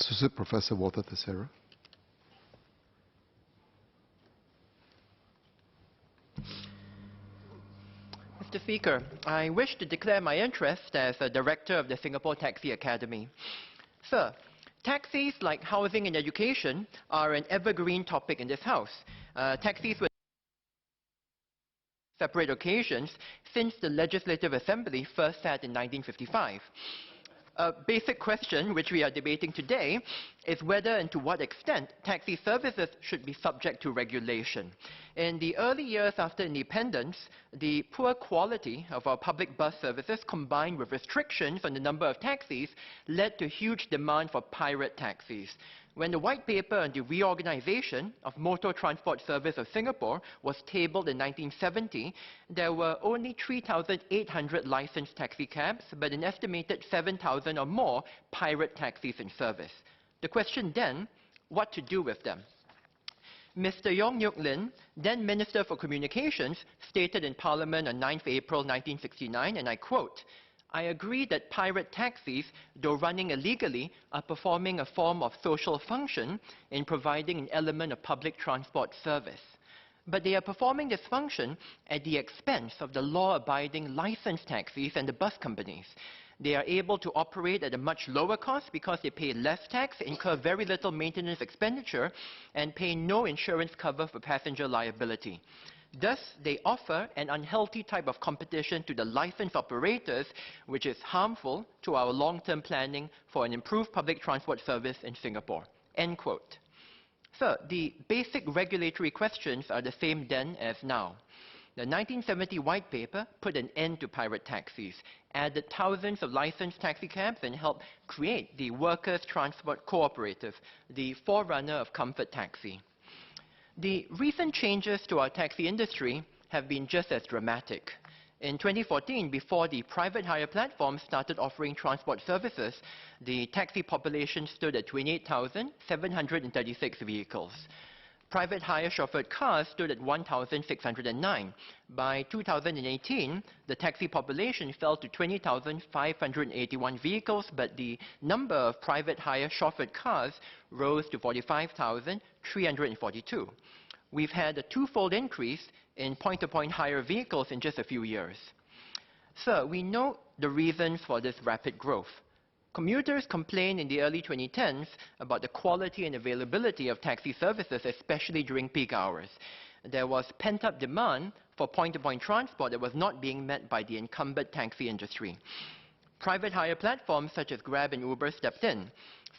Associate Professor Walter Theseira. Mr. Speaker, I wish to declare my interest as a director of the Singapore Taxi Academy. Sir, taxis, like housing and education, are an evergreen topic in this House. Taxis were separate occasions since the Legislative Assembly first sat in 1955. A basic question which we are debating today is whether and to what extent taxi services should be subject to regulation. In the early years after independence, the poor quality of our public bus services combined with restrictions on the number of taxis led to huge demand for pirate taxis. When the white paper on the reorganization of Motor Transport Service of Singapore was tabled in 1970, there were only 3,800 licensed taxi cabs, but an estimated 7,000 or more pirate taxis in service. The question then, what to do with them? Mr. Yong Nyuk Lin, then Minister for Communications, stated in Parliament on 9th April 1969, and I quote, "I agree that pirate taxis, though running illegally, are performing a form of social function in providing an element of public transport service. But they are performing this function at the expense of the law-abiding licensed taxis and the bus companies. They are able to operate at a much lower cost because they pay less tax, incur very little maintenance expenditure, and pay no insurance cover for passenger liability. Thus, they offer an unhealthy type of competition to the licensed operators, which is harmful to our long-term planning for an improved public transport service in Singapore." End quote. Sir, the basic regulatory questions are the same then as now. The 1970 White Paper put an end to pirate taxis, added thousands of licensed taxi cabs, and helped create the Workers' Transport Cooperative, the forerunner of Comfort Taxi. The recent changes to our taxi industry have been just as dramatic. In 2014, before the private hire platforms started offering transport services, the taxi population stood at 28,736 vehicles. Private hire chauffeured cars stood at 1,609. By 2018, the taxi population fell to 20,581 vehicles, but the number of private hire chauffeured cars rose to 45,342. We've had a twofold increase in point-to-point hire vehicles in just a few years. Sir, we know the reasons for this rapid growth. Commuters complained in the early 2010s about the quality and availability of taxi services, especially during peak hours. There was pent-up demand for point-to-point transport that was not being met by the incumbent taxi industry. Private hire platforms such as Grab and Uber stepped in.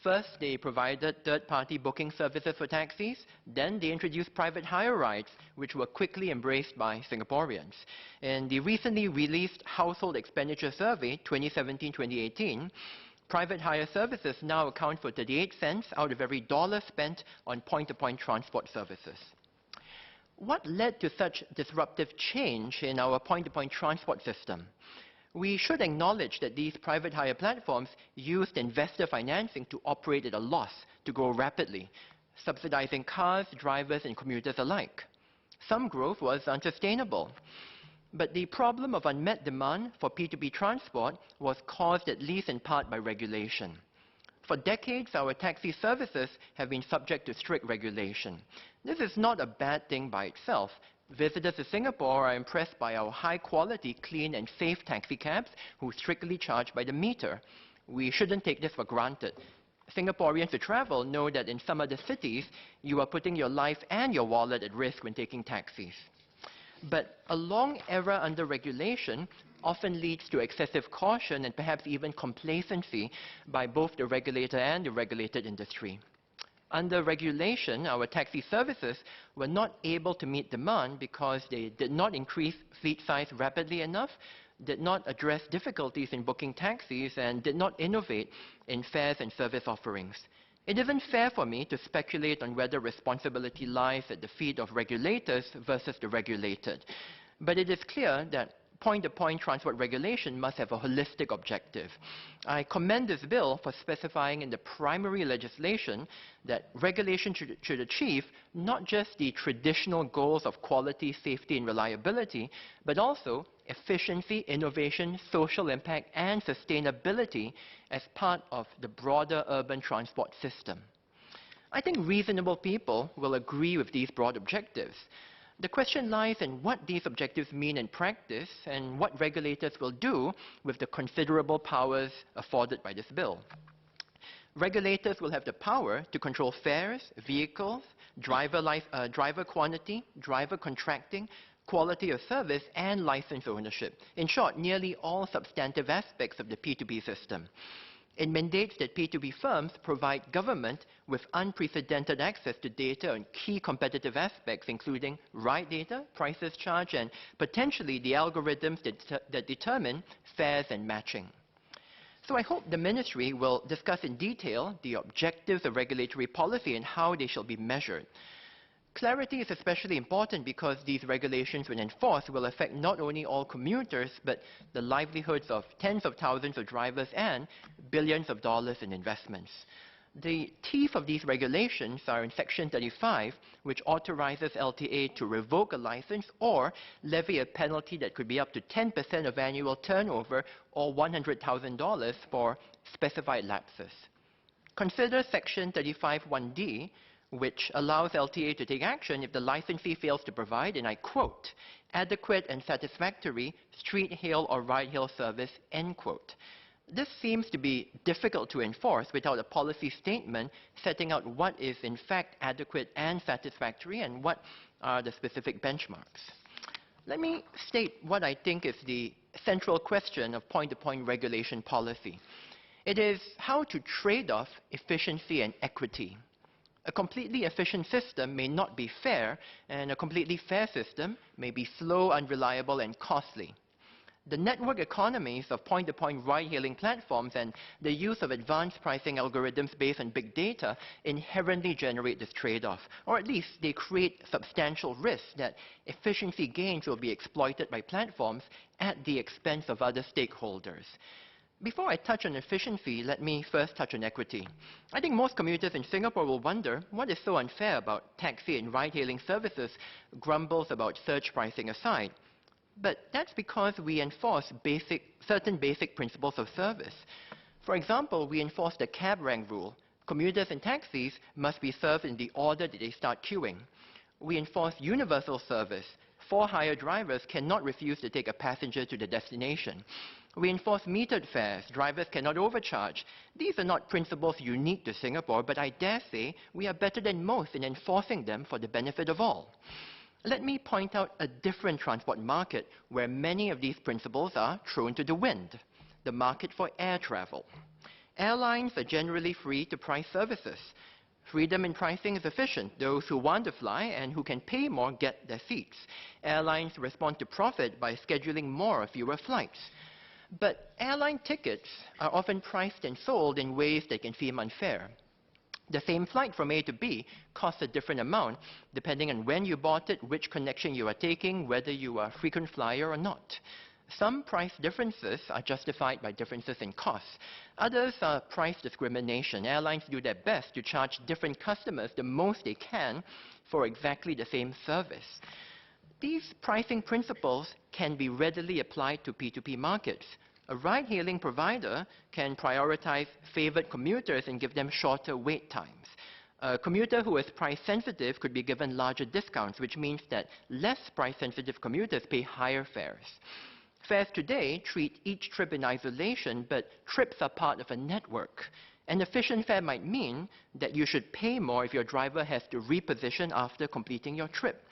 First, they provided third-party booking services for taxis. Then they introduced private hire rides, which were quickly embraced by Singaporeans. In the recently released Household Expenditure Survey 2017-2018, private hire services now account for 38 cents out of every dollar spent on point-to-point transport services. What led to such disruptive change in our point-to-point transport system? We should acknowledge that these private hire platforms used investor financing to operate at a loss to grow rapidly, subsidizing cars, drivers, and commuters alike. Some growth was unsustainable. But the problem of unmet demand for P2P transport was caused at least in part by regulation. For decades, our taxi services have been subject to strict regulation. This is not a bad thing by itself. Visitors to Singapore are impressed by our high-quality, clean, and safe taxi cabs who strictly charge by the meter. We shouldn't take this for granted. Singaporeans who travel know that in some other cities, you are putting your life and your wallet at risk when taking taxis. But a long era under regulation often leads to excessive caution and perhaps even complacency by both the regulator and the regulated industry. Under regulation, our taxi services were not able to meet demand because they did not increase fleet size rapidly enough, did not address difficulties in booking taxis, and did not innovate in fares and service offerings. It isn't fair for me to speculate on whether responsibility lies at the feet of regulators versus the regulated. But it is clear that point-to-point transport regulation must have a holistic objective. I commend this bill for specifying in the primary legislation that regulation should achieve not just the traditional goals of quality, safety, and reliability, but also efficiency, innovation, social impact, and sustainability as part of the broader urban transport system. I think reasonable people will agree with these broad objectives. The question lies in what these objectives mean in practice and what regulators will do with the considerable powers afforded by this bill. Regulators will have the power to control fares, vehicles, driver quantity, driver contracting, quality of service, and license ownership. In short, nearly all substantive aspects of the P2P system. It mandates that P2P firms provide government with unprecedented access to data on key competitive aspects, including ride data, prices charged, and potentially the algorithms that determine fares and matching. So I hope the Ministry will discuss in detail the objectives of regulatory policy and how they shall be measured. Clarity is especially important because these regulations, when enforced, will affect not only all commuters, but the livelihoods of tens of thousands of drivers and billions of dollars in investments. The teeth of these regulations are in Section 35, which authorizes LTA to revoke a license or levy a penalty that could be up to 10% of annual turnover or $100,000 for specified lapses. Consider Section 35(1)(d), which allows LTA to take action if the licensee fails to provide, and I quote, adequate and satisfactory street hail or ride hail service, end quote. This seems to be difficult to enforce without a policy statement setting out what is in fact adequate and satisfactory and what are the specific benchmarks. Let me state what I think is the central question of point-to-point regulation policy. It is how to trade off efficiency and equity. A completely efficient system may not be fair, and a completely fair system may be slow, unreliable, and costly. The network economies of point-to-point ride-hailing platforms and the use of advanced pricing algorithms based on big data inherently generate this trade-off, or at least they create substantial risk that efficiency gains will be exploited by platforms at the expense of other stakeholders. Before I touch on efficiency, let me first touch on equity. I think most commuters in Singapore will wonder what is so unfair about taxi and ride-hailing services, grumbles about surge pricing aside. But that's because we enforce certain basic principles of service. For example, we enforce the cab rank rule. Commuters in taxis must be served in the order that they start queuing. We enforce universal service. For-hire drivers cannot refuse to take a passenger to the destination. We enforce metered fares. Drivers cannot overcharge. These are not principles unique to Singapore, but I dare say we are better than most in enforcing them for the benefit of all. Let me point out a different transport market where many of these principles are thrown to the wind, the market for air travel. Airlines are generally free to price services. Freedom in pricing is efficient. Those who want to fly and who can pay more get their seats. Airlines respond to profit by scheduling more or fewer flights. But airline tickets are often priced and sold in ways that can seem unfair. The same flight from A to B costs a different amount depending on when you bought it, which connection you are taking, whether you are a frequent flyer or not. Some price differences are justified by differences in costs. Others are price discrimination. Airlines do their best to charge different customers the most they can for exactly the same service. These pricing principles can be readily applied to P2P markets. A ride-hailing provider can prioritize favored commuters and give them shorter wait times. A commuter who is price-sensitive could be given larger discounts, which means that less price-sensitive commuters pay higher fares. Fares today treat each trip in isolation, but trips are part of a network. An efficient fare might mean that you should pay more if your driver has to reposition after completing your trip.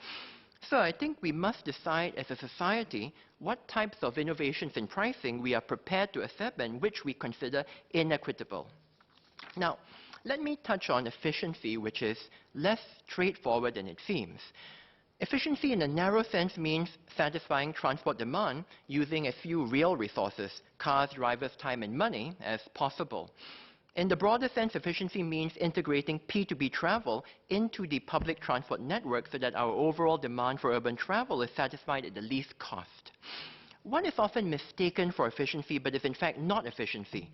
So I think we must decide as a society what types of innovations in pricing we are prepared to accept and which we consider inequitable. Now, let me touch on efficiency, which is less straightforward than it seems. Efficiency in a narrow sense means satisfying transport demand using as few real resources, cars, drivers, time, and money, as possible. In the broader sense, efficiency means integrating P2P travel into the public transport network so that our overall demand for urban travel is satisfied at the least cost. One is often mistaken for efficiency, but is in fact not efficiency.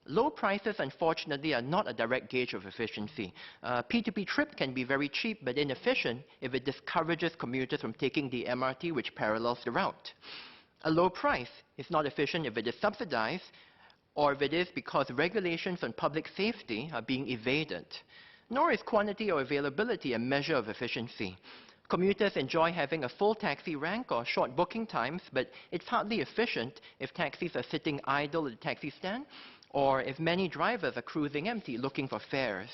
Low prices, unfortunately, are not a direct gauge of efficiency. A P2P trip can be very cheap but inefficient if it discourages commuters from taking the MRT, which parallels the route. A low price is not efficient if it is subsidized or if it is because regulations on public safety are being evaded. Nor is quantity or availability a measure of efficiency. Commuters enjoy having a full taxi rank or short booking times, but it's hardly efficient if taxis are sitting idle at the taxi stand or if many drivers are cruising empty looking for fares.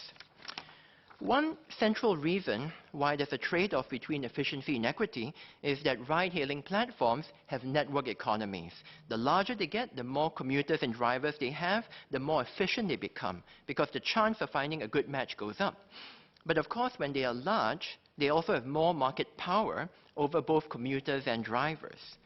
One central reason why there's a trade-off between efficiency and equity is that ride-hailing platforms have network economies. The larger they get, the more commuters and drivers they have, the more efficient they become, because the chance of finding a good match goes up. But of course, when they are large, they also have more market power over both commuters and drivers.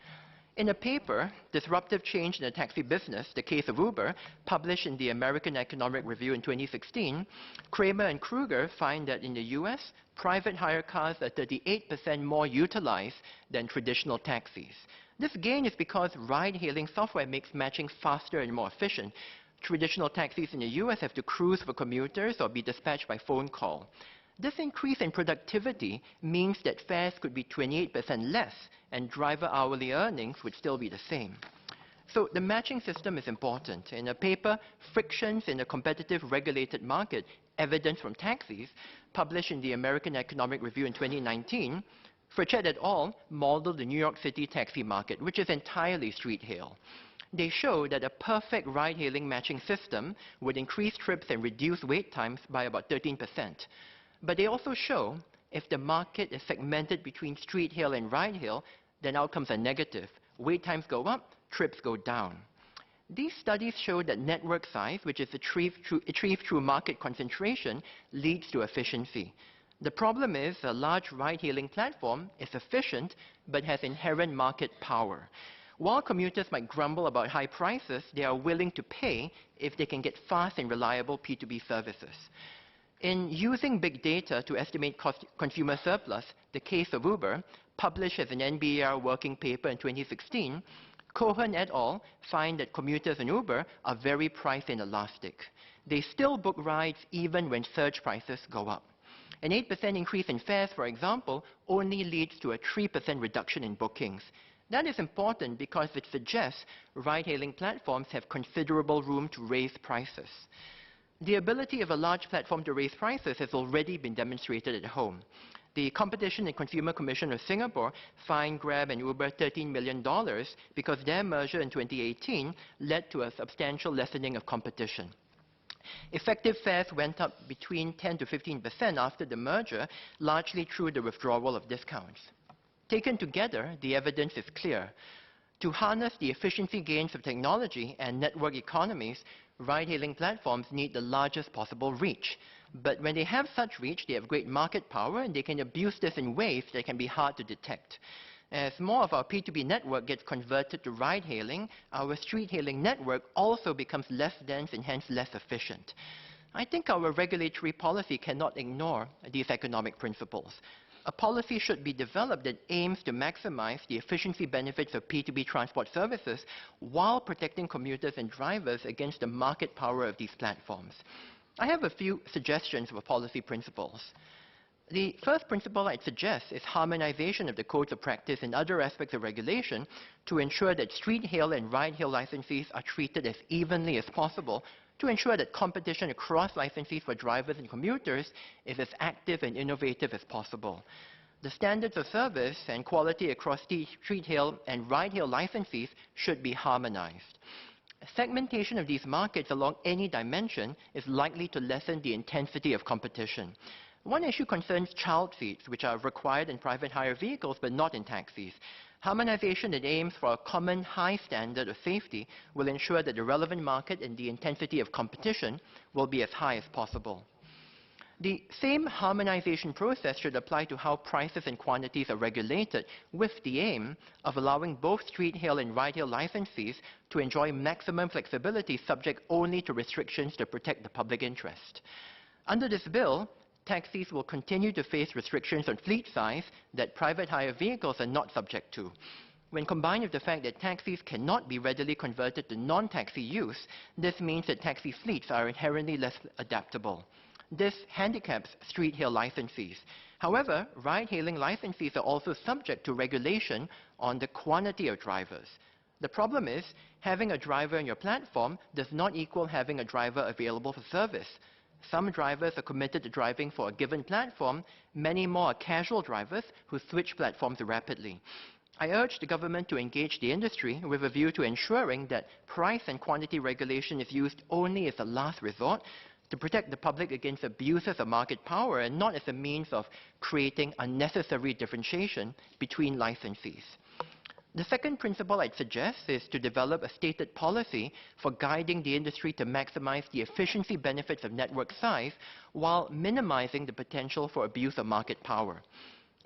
In a paper, Disruptive Change in the Taxi Business, the Case of Uber, published in the American Economic Review in 2016, Kramer and Kruger find that in the US, private hire cars are 38% more utilized than traditional taxis. This gain is because ride-hailing software makes matching faster and more efficient. Traditional taxis in the US have to cruise for commuters or be dispatched by phone call. This increase in productivity means that fares could be 28% less and driver hourly earnings would still be the same. So the matching system is important. In a paper, Frictions in a Competitive Regulated Market, Evidence from Taxis, published in the American Economic Review in 2019, Frichet et al. Modeled the New York City taxi market, which is entirely street hail. They show that a perfect ride-hailing matching system would increase trips and reduce wait times by about 13%. But they also show if the market is segmented between street hail and ride hail, then outcomes are negative. Wait times go up, trips go down. These studies show that network size, which is achieved through market concentration, leads to efficiency. The problem is a large ride-hailing platform is efficient but has inherent market power. While commuters might grumble about high prices, they are willing to pay if they can get fast and reliable P2B services. In using big data to estimate consumer surplus, the Case of Uber, published as an NBER working paper in 2016, Cohen et al. Find that commuters in Uber are very price inelastic. They still book rides even when surge prices go up. An 8% increase in fares, for example, only leads to a 3% reduction in bookings. That is important because it suggests ride-hailing platforms have considerable room to raise prices. The ability of a large platform to raise prices has already been demonstrated at home. The Competition and Consumer Commission of Singapore fined Grab and Uber $13 million because their merger in 2018 led to a substantial lessening of competition. Effective fares went up between 10 to 15% after the merger, largely through the withdrawal of discounts. Taken together, the evidence is clear. To harness the efficiency gains of technology and network economies, ride-hailing platforms need the largest possible reach. But when they have such reach, they have great market power and they can abuse this in ways that can be hard to detect. As more of our P2B network gets converted to ride-hailing, our street-hailing network also becomes less dense and hence less efficient. I think our regulatory policy cannot ignore these economic principles. A policy should be developed that aims to maximize the efficiency benefits of P2B transport services while protecting commuters and drivers against the market power of these platforms. I have a few suggestions for policy principles. The first principle I'd suggest is harmonization of the codes of practice and other aspects of regulation to ensure that street hail and ride hail licensees are treated as evenly as possible, to ensure that competition across licensees for drivers and commuters is as active and innovative as possible. The standards of service and quality across street hail and ride hail licensees should be harmonized. Segmentation of these markets along any dimension is likely to lessen the intensity of competition. One issue concerns child seats, which are required in private hire vehicles but not in taxis. Harmonization that aims for a common high standard of safety will ensure that the relevant market and the intensity of competition will be as high as possible. The same harmonization process should apply to how prices and quantities are regulated, with the aim of allowing both street hail and ride hail licensees to enjoy maximum flexibility subject only to restrictions to protect the public interest. Under this bill, taxis will continue to face restrictions on fleet size that private hire vehicles are not subject to. When combined with the fact that taxis cannot be readily converted to non-taxi use, this means that taxi fleets are inherently less adaptable. This handicaps street hail licensees. However, ride-hailing licensees are also subject to regulation on the quantity of drivers. The problem is, having a driver on your platform does not equal having a driver available for service. Some drivers are committed to driving for a given platform. Many more are casual drivers who switch platforms rapidly. I urge the government to engage the industry with a view to ensuring that price and quantity regulation is used only as a last resort to protect the public against abuses of market power and not as a means of creating unnecessary differentiation between licensees. The second principle I'd suggest is to develop a stated policy for guiding the industry to maximize the efficiency benefits of network size while minimizing the potential for abuse of market power.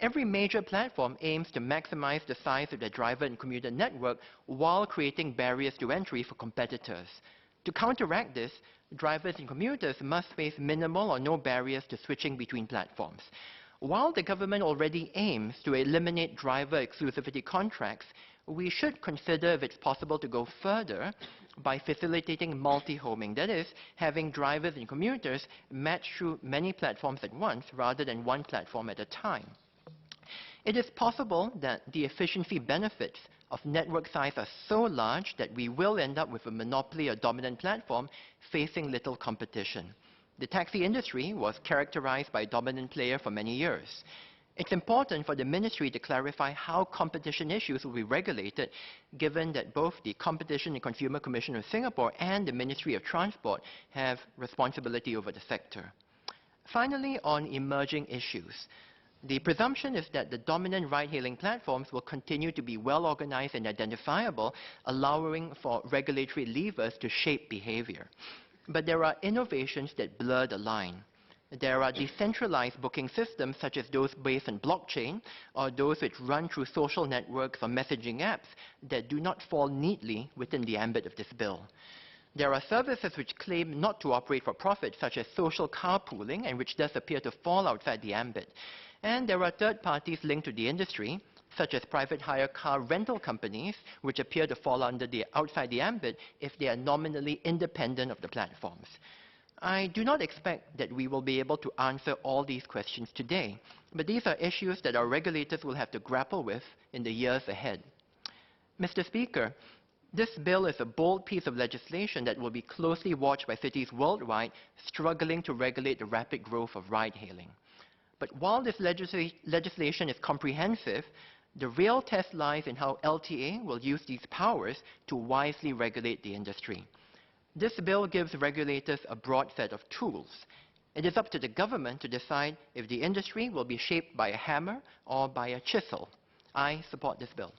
Every major platform aims to maximize the size of their driver and commuter network while creating barriers to entry for competitors. To counteract this, drivers and commuters must face minimal or no barriers to switching between platforms. While the government already aims to eliminate driver exclusivity contracts, we should consider if it's possible to go further by facilitating multi-homing, that is, having drivers and commuters match through many platforms at once rather than one platform at a time. It is possible that the efficiency benefits of network size are so large that we will end up with a monopoly or dominant platform facing little competition. The taxi industry was characterized by a dominant player for many years. It's important for the ministry to clarify how competition issues will be regulated, given that both the Competition and Consumer Commission of Singapore and the Ministry of Transport have responsibility over the sector. Finally, on emerging issues. The presumption is that the dominant ride-hailing platforms will continue to be well-organized and identifiable, allowing for regulatory levers to shape behavior. But there are innovations that blur the line. There are decentralized booking systems, such as those based on blockchain, or those which run through social networks or messaging apps that do not fall neatly within the ambit of this bill. There are services which claim not to operate for profit, such as social carpooling, and which does appear to fall outside the ambit. And there are third parties linked to the industry, such as private hire car rental companies, which appear to fall outside the ambit if they are nominally independent of the platforms. I do not expect that we will be able to answer all these questions today, but these are issues that our regulators will have to grapple with in the years ahead. Mr. Speaker, this bill is a bold piece of legislation that will be closely watched by cities worldwide struggling to regulate the rapid growth of ride-hailing. But while this legislation is comprehensive, the real test lies in how LTA will use these powers to wisely regulate the industry. This bill gives regulators a broad set of tools. It is up to the government to decide if the industry will be shaped by a hammer or by a chisel. I support this bill.